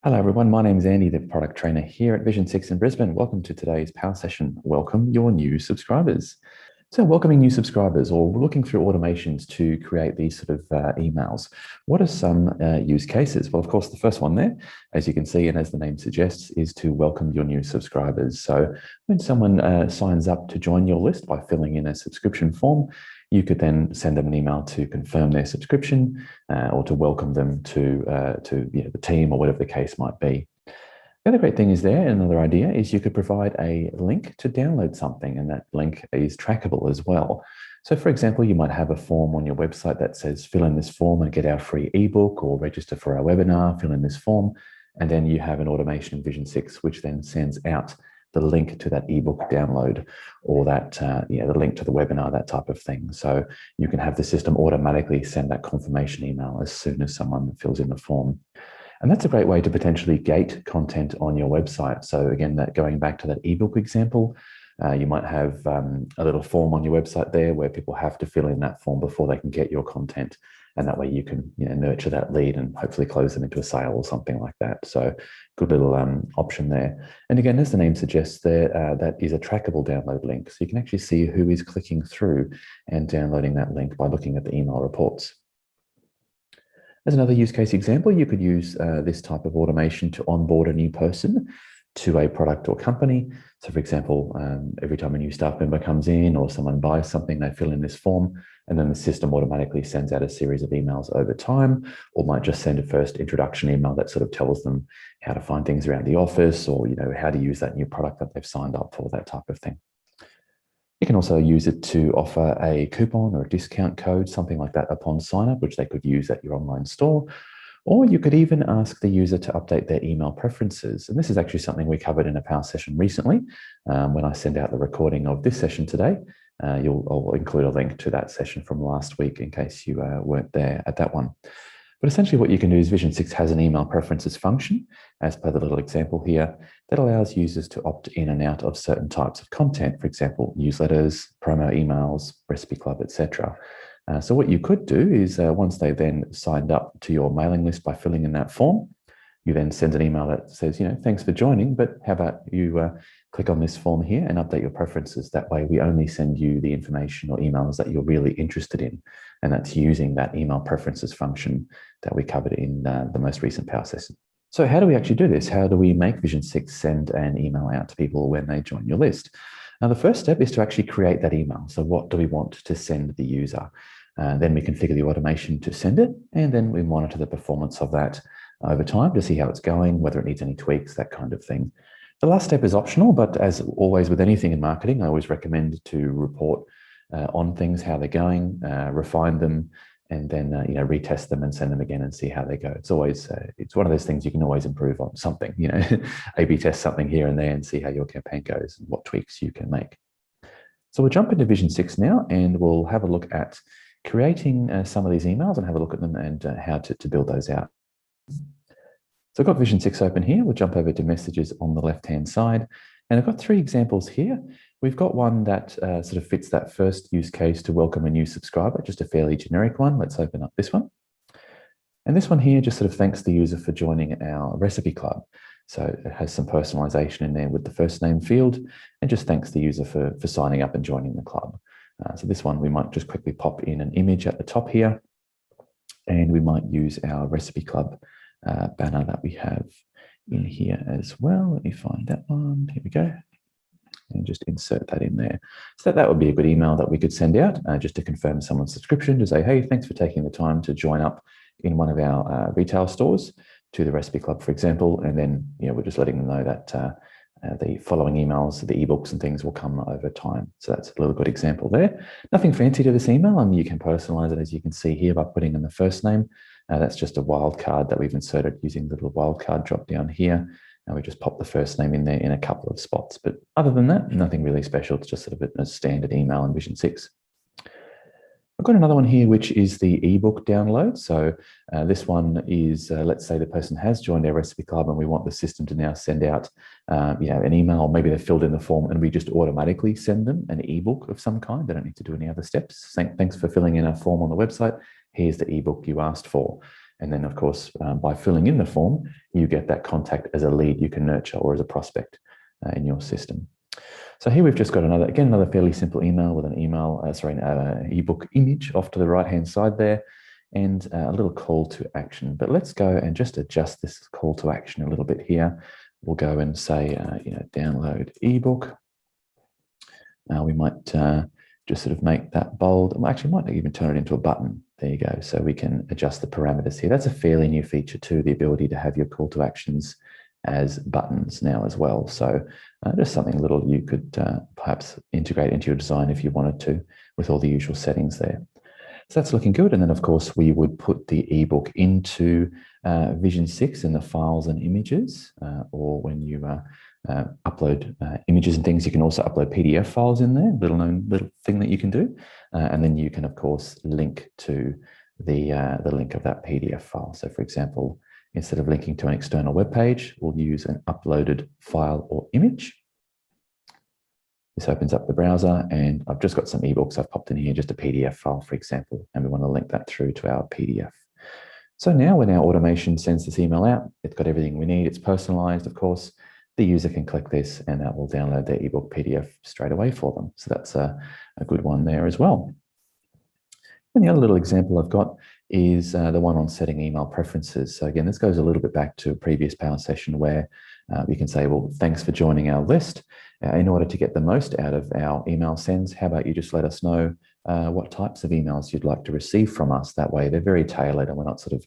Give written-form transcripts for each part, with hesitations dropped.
Hello everyone, my name is Andy, the product trainer here at Vision 6 in Brisbane. Welcome to today's Power Session. Welcome your new subscribers. So welcoming new subscribers or looking through automations to create these sort of emails. What are some use cases? Well, of course, the first one there, as you can see, and as the name suggests, is to welcome your new subscribers. So when someone signs up to join your list by filling in a subscription form, you could then send them an email to confirm their subscription or to welcome them to the team or whatever the case might be. The other great thing is there, another idea is you could provide a link to download something, and that link is trackable as well. So for example, you might have a form on your website that says fill in this form and get our free ebook, or register for our webinar, fill in this form, and then you have an automation in Vision 6 which then sends out the link to that ebook download, or that the link to the webinar, that type of thing. So you can have the system automatically send that confirmation email as soon as someone fills in the form. And that's a great way to potentially gate content on your website. So again, that going back to that ebook example, you might have a little form on your website there where people have to fill in that form before they can get your content. And that way you can nurture that lead and hopefully close them into a sale or something like that. So good little option there. And again, as the name suggests there, that is a trackable download link. So you can actually see who is clicking through and downloading that link by looking at the email reports. As another use case example, you could use this type of automation to onboard a new person to a product or company. So for example, every time a new staff member comes in or someone buys something, they fill in this form, and then the system automatically sends out a series of emails over time, or might just send a first introduction email that sort of tells them how to find things around the office, or how to use that new product that they've signed up for, that type of thing. You can also use it to offer a coupon or a discount code, something like that, upon sign up, which they could use at your online store. Or you could even ask the user to update their email preferences. And this is actually something we covered in a Power Session recently. When I send out the recording of this session today, I'll include a link to that session from last week in case you weren't there at that one. But essentially what you can do is Vision 6 has an email preferences function, as per the little example here, that allows users to opt in and out of certain types of content, for example, newsletters, promo emails, recipe club, etc. So what you could do is once they've then signed up to your mailing list by filling in that form, you then send an email that says, thanks for joining, but how about you click on this form here and update your preferences. That way we only send you the information or emails that you're really interested in. And that's using that email preferences function that we covered in the most recent Power Session. So how do we actually do this? How do we make Vision 6 send an email out to people when they join your list? Now, the first step is to actually create that email. So what do we want to send the user? Then we configure the automation to send it, and then we monitor the performance of that over time to see how it's going, whether it needs any tweaks, that kind of thing. The last step is optional, but as always with anything in marketing, I always recommend to report on things, how they're going, refine them, and then retest them and send them again and see how they go. It's always it's one of those things you can always improve on something. A/B test something here and there and see how your campaign goes and what tweaks you can make. So we'll jump into Vision 6 now, and we'll have a look at creating some of these emails and have a look at them and how to build those out. So I've got Vision 6 open here. We'll jump over to messages on the left-hand side. And I've got three examples here. We've got one that sort of fits that first use case to welcome a new subscriber, just a fairly generic one. Let's open up this one. And this one here just sort of thanks the user for joining our recipe club. So it has some personalization in there with the first name field, and just thanks the user for signing up and joining the club. So this one, we might just quickly pop in an image at the top here, and we might use our recipe club banner that we have in here as well. Let me find that one. Here we go. And just insert that in there. So that would be a good email that we could send out just to confirm someone's subscription, to say, hey, thanks for taking the time to join up in one of our retail stores to the recipe club, for example. And then we're just letting them know that the following emails, the ebooks and things will come over time. So that's a little good example there. Nothing fancy to this email. You can personalize it, as you can see here, by putting in the first name. That's just a wildcard that we've inserted using the little wildcard drop down here. And we just pop the first name in there in a couple of spots. But other than that, nothing really special. It's just sort of a standard email in Vision 6. I've got another one here, which is the ebook download. So this one is, let's say the person has joined our recipe club and we want the system to now send out an email, or maybe they've filled in the form and we just automatically send them an ebook of some kind. They don't need to do any other steps. Thanks for filling in a form on the website. Here's the ebook you asked for. And then, of course, by filling in the form, you get that contact as a lead you can nurture or as a prospect in your system. So here we've just got another fairly simple email with an ebook image off to the right-hand side there, and a little call to action. But let's go and just adjust this call to action a little bit here. We'll go and say, download ebook. We might just sort of make that bold. We actually might even turn it into a button. There you go. So we can adjust the parameters here. That's a fairly new feature too, the ability to have your call to actions as buttons now as well. So just something little you could perhaps integrate into your design if you wanted to, with all the usual settings there. So that's looking good. And then, of course, we would put the ebook into Vision 6 in the files and images, or when you upload images and things, you can also upload PDF files in there, little thing that you can do. And then you can, of course, link to the link of that PDF file. So, for example, instead of linking to an external web page, we'll use an uploaded file or image. This opens up the browser, and I've just got some ebooks I've popped in here, just a PDF file, for example, and we want to link that through to our PDF. So now when our automation sends this email out, it's got everything we need. It's personalized, of course. The user can click this and that will download their ebook PDF straight away for them. So that's a good one there as well. And the other little example I've got is the one on setting email preferences. So again, this goes a little bit back to a previous Power session where we can say, well, thanks for joining our list. In order to get the most out of our email sends, how about you just let us know what types of emails you'd like to receive from us. That way they're very tailored and we're not sort of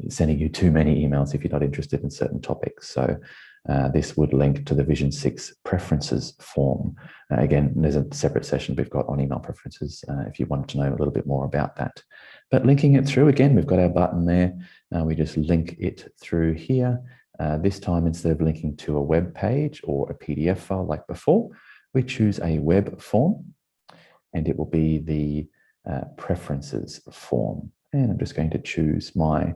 sending you too many emails if you're not interested in certain topics. So this would link to the Vision 6 preferences form. Again, there's a separate session we've got on email preferences if you wanted to know a little bit more about that. But linking it through, again, we've got our button there. We just link it through here. This time, instead of linking to a web page or a PDF file like before, we choose a web form, and it will be the preferences form. And I'm just going to choose my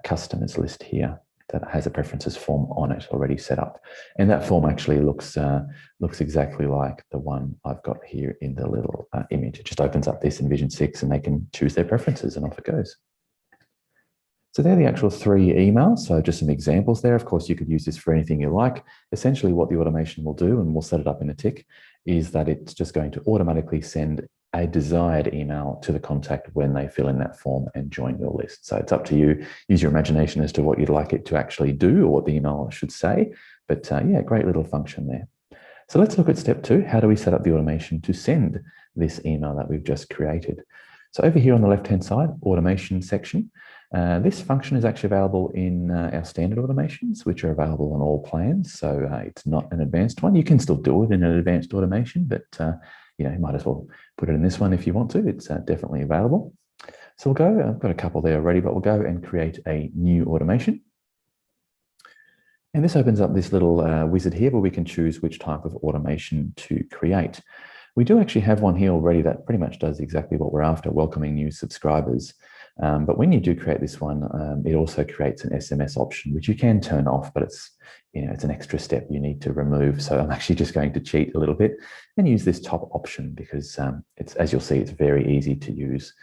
customers list here that has a preferences form on it already set up. And that form actually looks exactly like the one I've got here in the little image. It just opens up this in Vision 6 and they can choose their preferences and off it goes. So they're the actual 3 emails. So just some examples there. Of course, you could use this for anything you like. Essentially what the automation will do, and we'll set it up in a tick, is that it's just going to automatically send a desired email to the contact when they fill in that form and join your list. So it's up to you. Use your imagination as to what you'd like it to actually do or what the email should say. But yeah, great little function there. So let's look at step 2. How do we set up the automation to send this email that we've just created? So over here on the left-hand side, automation section, this function is actually available in our standard automations, which are available on all plans. So it's not an advanced one. You can still do it in an advanced automation, but you might as well put it in this one if you want to. It's definitely available. So we'll go, I've got a couple there already, but we'll go and create a new automation. And this opens up this little wizard here where we can choose which type of automation to create. We do actually have one here already that pretty much does exactly what we're after, welcoming new subscribers. But when you do create this one, it also creates an SMS option, which you can turn off, but it's an extra step you need to remove. So I'm actually just going to cheat a little bit and use this top option because it's, as you'll see, it's very easy to use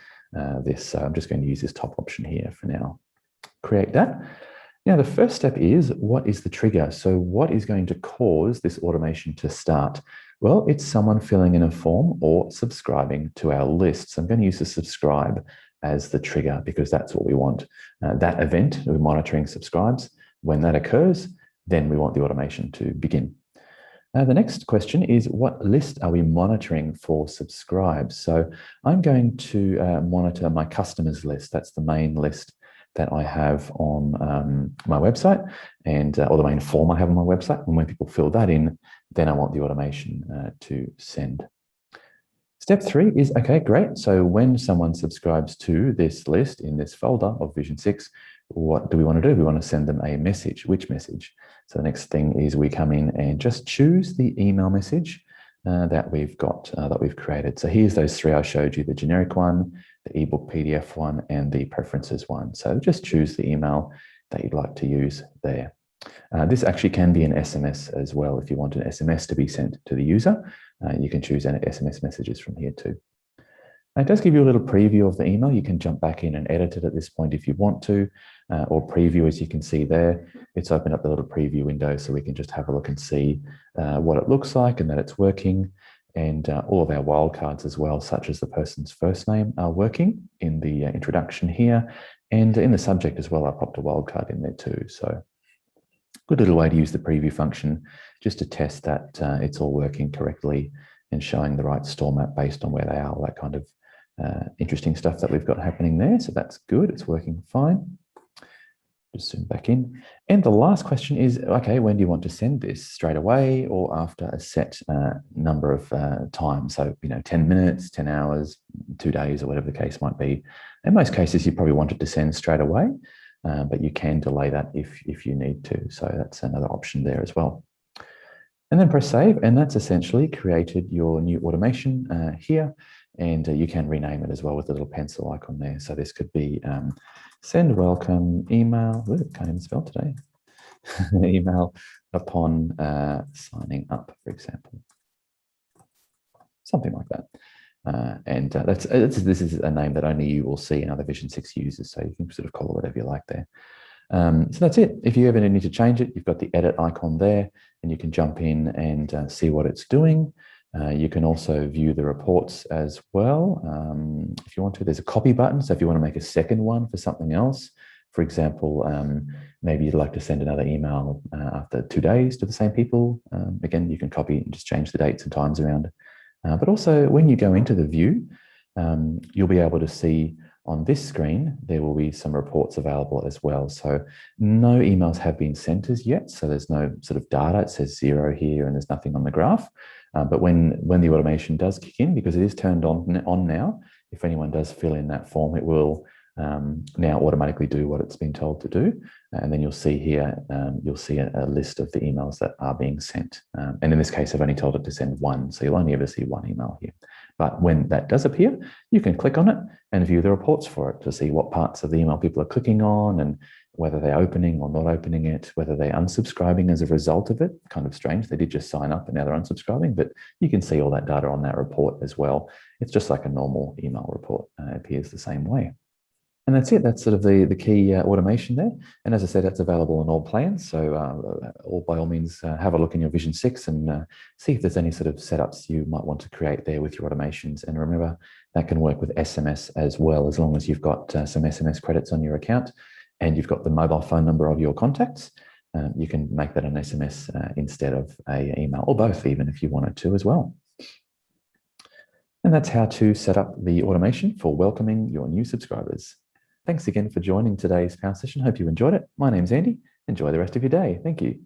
this. So I'm just going to use this top option here for now. Create that. Now, the first step is, what is the trigger? So what is going to cause this automation to start? Well, it's someone filling in a form or subscribing to our list. So I'm going to use the subscribe as the trigger because that's what we want. That event, we're monitoring subscribes. When that occurs, then we want the automation to begin. The next question is, what list are we monitoring for subscribes? So I'm going to monitor my customers list. That's the main list that I have on my website and or the main form I have on my website. And when people fill that in, then I want the automation to send. Step 3 is, okay, great. So when someone subscribes to this list in this folder of Vision 6, what do we want to do? We want to send them a message. Which message? So the next thing is we come in and just choose the email message that we've got, that we've created. So here's those 3 I showed you, the generic one, the ebook PDF one, and the preferences one. So just choose the email that you'd like to use there. This actually can be an SMS as well. If you want an SMS to be sent to the user, you can choose SMS messages from here too. It does give you a little preview of the email. You can jump back in and edit it at this point if you want to, or preview, as you can see there. It's opened up the little preview window so we can just have a look and see what it looks like and that it's working. And all of our wildcards as well, such as the person's first name, are working in the introduction here. And in the subject as well, I popped a wildcard in there too. So good little way to use the preview function just to test that it's all working correctly and showing the right store map based on where they are, all that kind of interesting stuff that we've got happening there. So that's good. It's working fine. Just zoom back in. And the last question is, okay, when do you want to send this? Straight away or after a set number of times? So, 10 minutes, 10 hours, 2 days, or whatever the case might be. In most cases, you probably want it to send straight away, but you can delay that if you need to. So that's another option there as well. And then press save, and that's essentially created your new automation here. And you can rename it as well with the little pencil icon there. So this could be send welcome email. Ooh, can't even spell today. Email upon signing up, for example. Something like that. This is a name that only you will see in other Vision 6 users. So you can sort of call it whatever you like there. So that's it. If you ever need to change it, you've got the edit icon there, and you can jump in and see what it's doing. You can also view the reports as well. If you want to, there's a copy button. So if you want to make a second one for something else, for example, maybe you'd like to send another email after 2 days to the same people. Again, you can copy and just change the dates and times around. But also when you go into the view, you'll be able to see on this screen, there will be some reports available as well. So no emails have been sent as yet. So there's no sort of data. It says 0 here and there's nothing on the graph. But when the automation does kick in, because it is turned on now, if anyone does fill in that form, it will now automatically do what it's been told to do. And then you'll see here, you'll see a list of the emails that are being sent. And in this case, I've only told it to send one. So you'll only ever see one email here. But when that does appear, you can click on it and view the reports for it to see what parts of the email people are clicking on and whether they're opening or not opening it, whether they're unsubscribing as a result of it. Kind of strange. They did just sign up and now they're unsubscribing, but you can see all that data on that report as well. It's just like a normal email report. It appears the same way. And that's it. That's sort of the key automation there. And as I said, that's available on all plans. So by all means, have a look in your Vision 6 and see if there's any sort of setups you might want to create there with your automations. And remember, that can work with SMS as well, as long as you've got some SMS credits on your account and you've got the mobile phone number of your contacts. You can make that an SMS instead of an email, or both even if you wanted to as well. And that's how to set up the automation for welcoming your new subscribers. Thanks again for joining today's Power Session. Hope you enjoyed it. My name's Andy. Enjoy the rest of your day. Thank you.